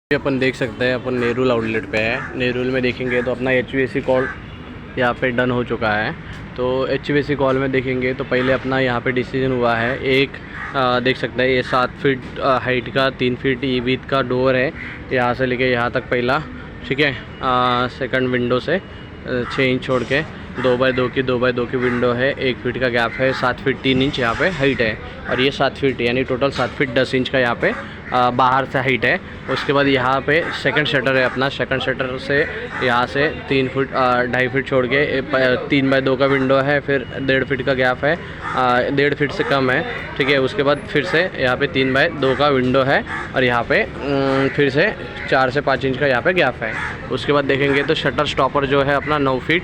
ये अपन देख सकते हैं अपन नेरुल आउटलेट पे है। नेरुल में देखेंगे तो अपना HVAC कॉल यहाँ पे डन हो चुका है। तो HVAC कॉल में देखेंगे तो पहले अपना यहाँ पे डिसीजन हुआ है। एक देख सकते हैं ये 7 फीट हाइट का 3 फीट विड्थ का डोर है, यहाँ से लेके यहाँ तक पहला, ठीक है। सेकंड विंडो से 6 इंच छोड़ के 2x2 की विंडो है, 1 फीट का गैप है, 7 फीट 3 इंच यहाँ पे हाइट है और ये 7 फीट यानी टोटल 7 फीट 10 इंच का यहाँ पे बाहर से हाइट है। उसके बाद यहाँ पे सेकंड शटर है अपना। सेकंड शटर से यहाँ से 3 फीट 2.5 फीट छोड़ के 3x2 का विंडो है, फिर 1.5 फीट का गैप है, 1.5 फीट से कम है, ठीक है। उसके बाद फिर से यहाँ पे 3x2 का विंडो है और यहाँ पे फिर से 4 से 5 इंच का यहाँ पे गैप है। उसके बाद देखेंगे तो शटर स्टॉपर जो है अपना 9 फीट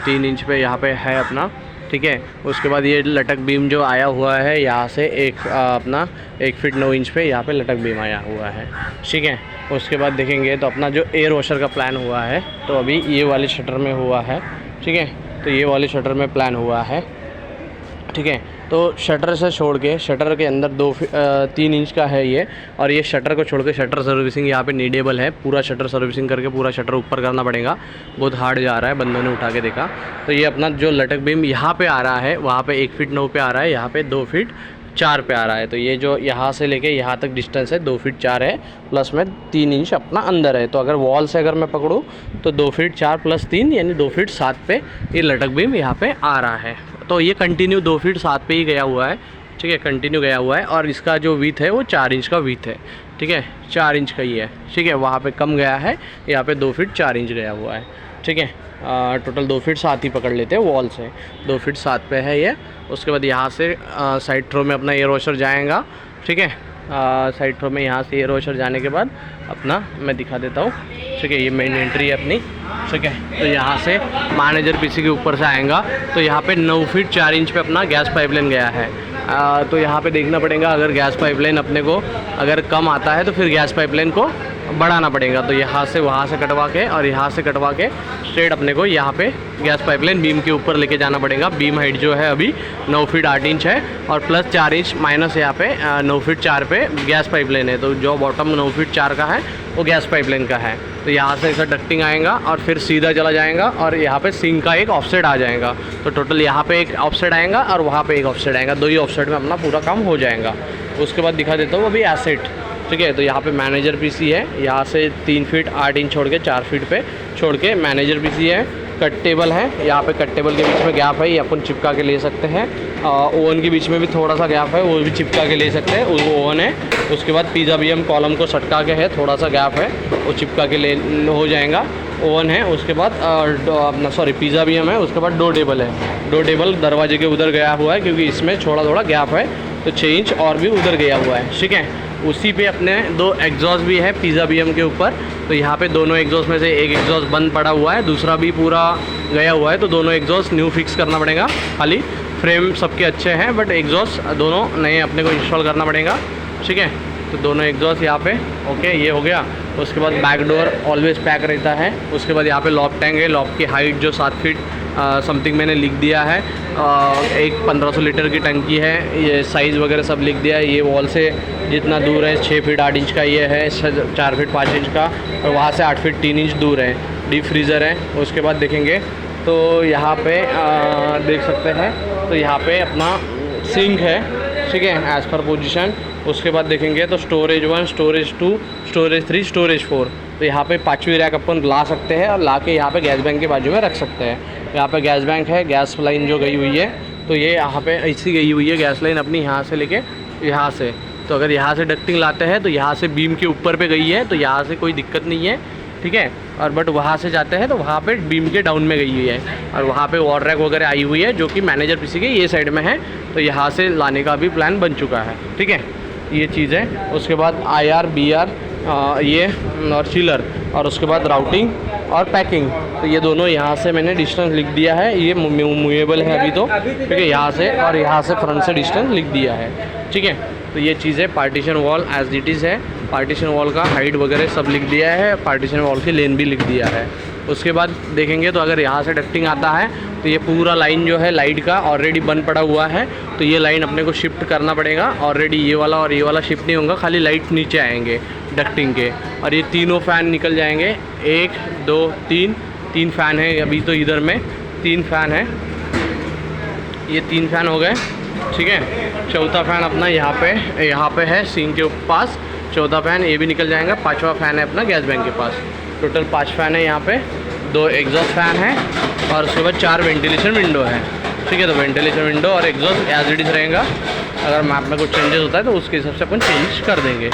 3 इंच पे यहाँ पे है अपना, ठीक है। उसके बाद ये लटक बीम जो आया हुआ है यहाँ से अपना 1 फीट 9 इंच पे यहाँ पे लटक बीम आया हुआ है, ठीक है। उसके बाद देखेंगे तो अपना जो एयर वॉशर का प्लान हुआ है तो अभी ये वाले शटर में हुआ है, ठीक है। तो ये वाले शटर में प्लान हुआ है, ठीक है। तो शटर से छोड़ के शटर के अंदर 3 इंच का है ये, और ये शटर को छोड़ के शटर सर्विसिंग यहाँ पे नीडेबल है। पूरा शटर सर्विसिंग करके पूरा शटर ऊपर करना पड़ेगा, बहुत हार्ड जा रहा है, बंदों ने उठा के देखा। तो ये अपना जो लटक बीम यहाँ पे आ रहा है वहाँ पे 1 फीट 9 पे आ रहा है, यहाँ पे 2 फीट 4 पे आ रहा है। तो ये जो यहाँ से लेके यहाँ तक डिस्टेंस है 2 फीट 4 है, प्लस में 3 इंच अपना अंदर है। तो अगर वॉल से अगर मैं पकड़ूँ तो 2 फीट 4 प्लस 3 यानी 2 फीट 7 पे ये लटक बीम यहाँ पे आ रहा है। तो ये कंटिन्यू 2 फीट 7 पे ही गया हुआ है, ठीक है, कंटिन्यू गया हुआ है। और इसका जो विथ है वो 4 इंच का विथ है, ठीक है, 4 इंच का ही है, ठीक है। वहाँ पे कम गया है, यहाँ पे 2 फीट 4 इंच गया हुआ है, ठीक है। टोटल 2 फीट 7 ही पकड़ लेते हैं वॉल से, 2 फीट 7 पे है ये। उसके बाद यहाँ से साइड थ्रो में अपना एयर वॉशर जाएगा, ठीक है। साइड थ्रो में यहाँ से एयर वॉशर जाने के बाद अपना मैं दिखा देता हूँ, ठीक है। ये मेन एंट्री है अपनी, ठीक है। तो यहाँ से मैनेजर पीसी के ऊपर से आएगा तो यहाँ पे 9 फीट 4 इंच पे अपना गैस पाइपलाइन गया है। तो यहाँ पे देखना पड़ेगा, अगर गैस पाइपलाइन अपने को अगर कम आता है तो फिर गैस पाइपलाइन को बढ़ाना पड़ेगा। तो यहाँ से वहाँ से कटवा के और यहाँ से कटवा के स्ट्रेट अपने को यहाँ पे गैस पाइपलाइन बीम के ऊपर लेके जाना पड़ेगा। बीम हाइट जो है अभी 9 फीट 8 इंच है और प्लस 4 इंच माइनस यहाँ पे 9 फीट 4 पे गैस पाइपलाइन है। तो जो बॉटम 9 फीट 4 का है वो गैस पाइपलाइन का है। तो यहाँ से ऐसा डक्टिंग आएगा और फिर सीधा चला जाएगा और यहाँ पे सिंक का एक ऑफसेट आ जाएगा। तो टोटल यहाँ पे एक ऑफसेट आएगा और वहाँ पे एक ऑफसेट आएगा, 2 ही ऑफसेट में अपना पूरा काम हो जाएगा। उसके बाद दिखा देता हूँ अभी एसेट, ठीक है। तो यहाँ पे मैनेजर पीसी है, यहाँ से 3 फीट 8 इंच छोड़ के 4 फीट पे छोड़ के मैनेजर पीसी है। कट टेबल है, यहाँ पे कट टेबल के बीच में गैप है, ये अपन चिपका के ले सकते हैं। ओवन के बीच में भी थोड़ा सा गैप है, वो भी चिपका के ले सकते हैं, वो ओवन है। उसके बाद पिज़्ज़ा बीम कॉलम को सटका के है, थोड़ा सा गैप है, वो चिपका के ले हो जाएगा, ओवन है। उसके बाद अपना पिज़्ज़ा बीम है। उसके बाद 2 टेबल है, 2 टेबल दरवाजे के उधर गया हुआ है क्योंकि इसमें थोड़ा गैप है, तो 6 इंच और भी उधर गया हुआ है, ठीक है। उसी पे अपने 2 एग्जॉस्ट भी है पिज़्ज़ा बीम के ऊपर। तो यहाँ पे दोनों एग्जॉस्ट में से एक एग्जॉस्ट बंद पड़ा हुआ है, दूसरा भी पूरा गया हुआ है। तो दोनों एग्जॉस्ट न्यू फिक्स करना पड़ेगा। खाली फ्रेम सबके अच्छे हैं बट एग्जॉस्ट दोनों नए अपने को इंस्टॉल करना पड़ेगा, ठीक है। तो दोनों एग्जॉस्ट यहाँ पे ओके, ये हो गया। उसके बाद बैक डोर ऑलवेज पैक रहता है। उसके बाद यहाँ पे लॉक टैंक है, लॉक की हाइट जो 7 फीट समथिंग मैंने लिख दिया है। एक 1500 लीटर की टंकी है, ये साइज़ वगैरह सब लिख दिया है। ये वॉल से जितना दूर है 6 फीट 8 इंच का ये है, 4 फीट 5 इंच का, और वहाँ से 8 फीट 3 इंच दूर है। डीप फ्रीज़र है। उसके बाद देखेंगे तो यहाँ पे देख सकते हैं, तो यहाँ पे अपना सिंक है, ठीक है, एज़ पर पोजीशन। उसके बाद देखेंगे तो स्टोरेज 1, स्टोरेज 2, स्टोरेज 3, स्टोरेज 4। तो यहाँ पे 5वीं रैक अपन ला सकते हैं और ला के यहाँ पे गैस बैंक के बाजू में रख सकते हैं। यहाँ पे गैस बैंक है, गैस लाइन जो गई हुई है तो ये यहाँ पे ऐसी गई हुई है गैस लाइन अपनी, यहाँ से लेके यहाँ से। तो अगर यहाँ से डक्टिंग लाते हैं तो यहाँ से बीम के ऊपर पे गई है, तो यहाँ से कोई दिक्कत नहीं है, ठीक है। और बट वहाँ से जाते हैं तो वहाँ पे बीम के डाउन में गई हुई है और वहाँ पे वाटर रैक वगैरह आई हुई है जो कि मैनेजर पीसी के ये साइड में है। तो यहाँ से लाने का भी प्लान बन चुका है, ठीक है, ये चीज़ है। उसके बाद IR BR ये और चिलर, और उसके बाद राउटिंग और पैकिंग। तो ये दोनों यहाँ से मैंने डिस्टेंस लिख दिया है, ये मूवेबल है अभी तो, ठीक है। यहाँ से और यहाँ से फ्रंट से डिस्टेंस लिख दिया है, ठीक है। तो ये चीज़ है। Partition wall as it is है, पार्टीशन वॉल का हाइट वगैरह सब लिख दिया है, पार्टीशन वॉल की लेन भी लिख दिया है। उसके बाद देखेंगे तो अगर यहाँ से डक्टिंग आता है तो ये पूरा लाइन जो है लाइट का ऑलरेडी बंद पड़ा हुआ है, तो ये लाइन अपने को शिफ्ट करना पड़ेगा। ऑलरेडी ये वाला और ये वाला शिफ्ट नहीं होगा, खाली लाइट नीचे आएंगे, डक्टिंग के। और ये तीनों फ़ैन निकल जाएंगे, 1 2 3 फ़ैन है अभी तो इधर में 3 फ़ैन है, ये 3 फ़ैन हो गए, ठीक है। चौथा फ़ैन अपना यहाँ पे है सिंक के पास, चौथा फ़ैन ये भी निकल जाएगा। 5वां फ़ैन है अपना गैस बैंक के पास। टोटल 5 फ़ैन है यहाँ पे, 2 एग्जॉस्ट फ़ैन है और उसके बाद 4 वेंटिलेशन विंडो है, ठीक है। तो वेंटिलेशन विंडो और एग्जॉस्ट एज इट इज़ रहेगा, अगर मैप में कुछ चेंजेस होता है तो उसके हिसाब से अपन चेंज कर देंगे,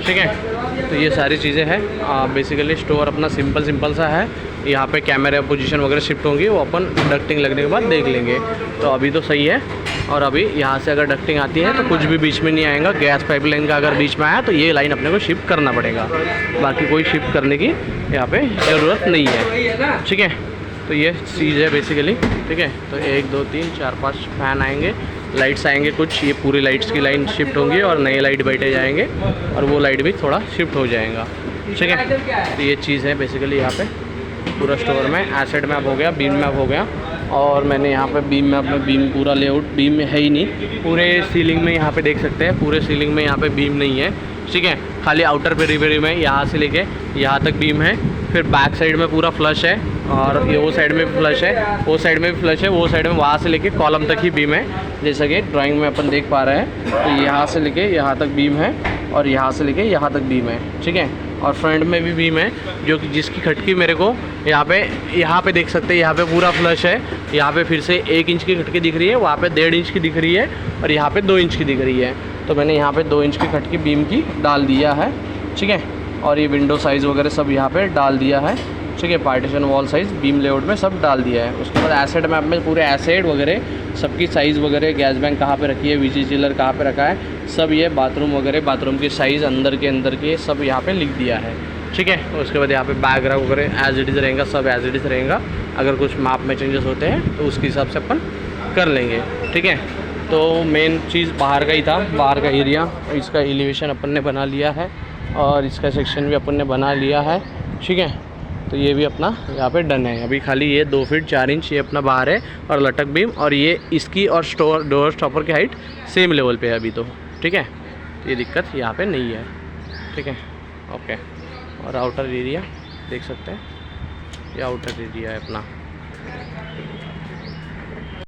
ठीक है। तो ये सारी चीज़ें हैं। बेसिकली स्टोर अपना सिंपल सा है। यहाँ पे कैमरे पोजीशन वगैरह शिफ्ट होंगी, वो अपन डक्टिंग लगने के बाद देख लेंगे। तो अभी तो सही है। और अभी यहाँ से अगर डक्टिंग आती है तो कुछ भी बीच में नहीं आएगा। गैस पाइपलाइन का अगर बीच में आया तो ये लाइन अपने को शिफ्ट करना पड़ेगा, बाकी कोई शिफ्ट करने की यहाँ पे ज़रूरत नहीं है, ठीक है। तो ये चीज़ है बेसिकली, ठीक है। तो 1 2 3 4 5 फ़ैन आएंगे, लाइट्स आएंगे कुछ, ये पूरी लाइट्स की लाइन शिफ्ट होंगी और नए लाइट बैठे जाएंगे और वो लाइट भी थोड़ा शिफ्ट हो जाएगा, ठीक है। तो ये चीज़ है बेसिकली यहाँ पे पूरा स्टोर में। एसेट मैप हो गया, बीम मैप हो गया, और मैंने यहाँ पे बीम मैप में बीम पूरा लेआउट बीम में है ही नहीं, पूरे सीलिंग में यहाँ पे देख सकते हैं, पूरे सीलिंग में यहाँ पे बीम नहीं है, ठीक है। खाली आउटर पेरीफेरी में यहाँ से लेके यहाँ तक बीम है। फिर बैक साइड में पूरा फ्लश है और ये वो साइड में भी फ्लश है, वो साइड में भी फ्लश है, वो साइड में वहाँ से लेके कॉलम तक ही बीम है, जैसा कि ड्राइंग में अपन देख पा रहे हैं। तो यहाँ से लेके यहाँ तक बीम है और यहाँ से लेके यहाँ तक बीम है, ठीक है। और फ्रंट में भी बीम है, जो कि जिसकी खटकी मेरे को यहाँ पे देख सकते हैं, यहाँ पे पूरा फ्लश है। यहाँ पे फिर से 1 इंच की खटकी दिख रही है, वहाँ पे 1.5 इंच की दिख रही है और यहाँ पे 2 इंच की दिख रही है। तो मैंने यहाँ पे 2 इंच की खटकी बीम की डाल दिया है, ठीक है। और ये विंडो साइज़ वगैरह सब यहाँ पे डाल दिया है, ठीक है। Partition wall size beam layout में सब डाल दिया है। उसके बाद एसेट मैप में पूरे एसेट वगैरह सबकी साइज़ वगैरह, गैस बैंक कहाँ पे रखी है, वीजी चिलर कहाँ पे रखा है, सब ये बाथरूम वगैरह, बाथरूम की साइज़ अंदर के सब यहाँ पे लिख दिया है, ठीक है। उसके बाद यहाँ पे बैकग्राउंड वगैरह एज इट इज़ रहेगा, सब एज इट इज़ रहेगा। अगर कुछ मैप में चेंजेस होते हैं तो उसके हिसाब से अपन कर लेंगे, ठीक है। तो मेन चीज़ बाहर का ही था, बाहर का एरिया, इसका एलिवेशन अपन ने बना लिया है और इसका सेक्शन भी अपन ने बना लिया है, ठीक है। तो ये भी अपना यहाँ पे डन है। अभी खाली ये 2 फीट 4 इंच ये अपना बाहर है और लटक बीम, और ये इसकी और डोर स्टॉपर की हाइट सेम लेवल पे है अभी तो, ठीक है। तो ये दिक्कत यहाँ पे नहीं है, ठीक है, ओके। और आउटर एरिया देख सकते हैं, ये आउटर एरिया है अपना।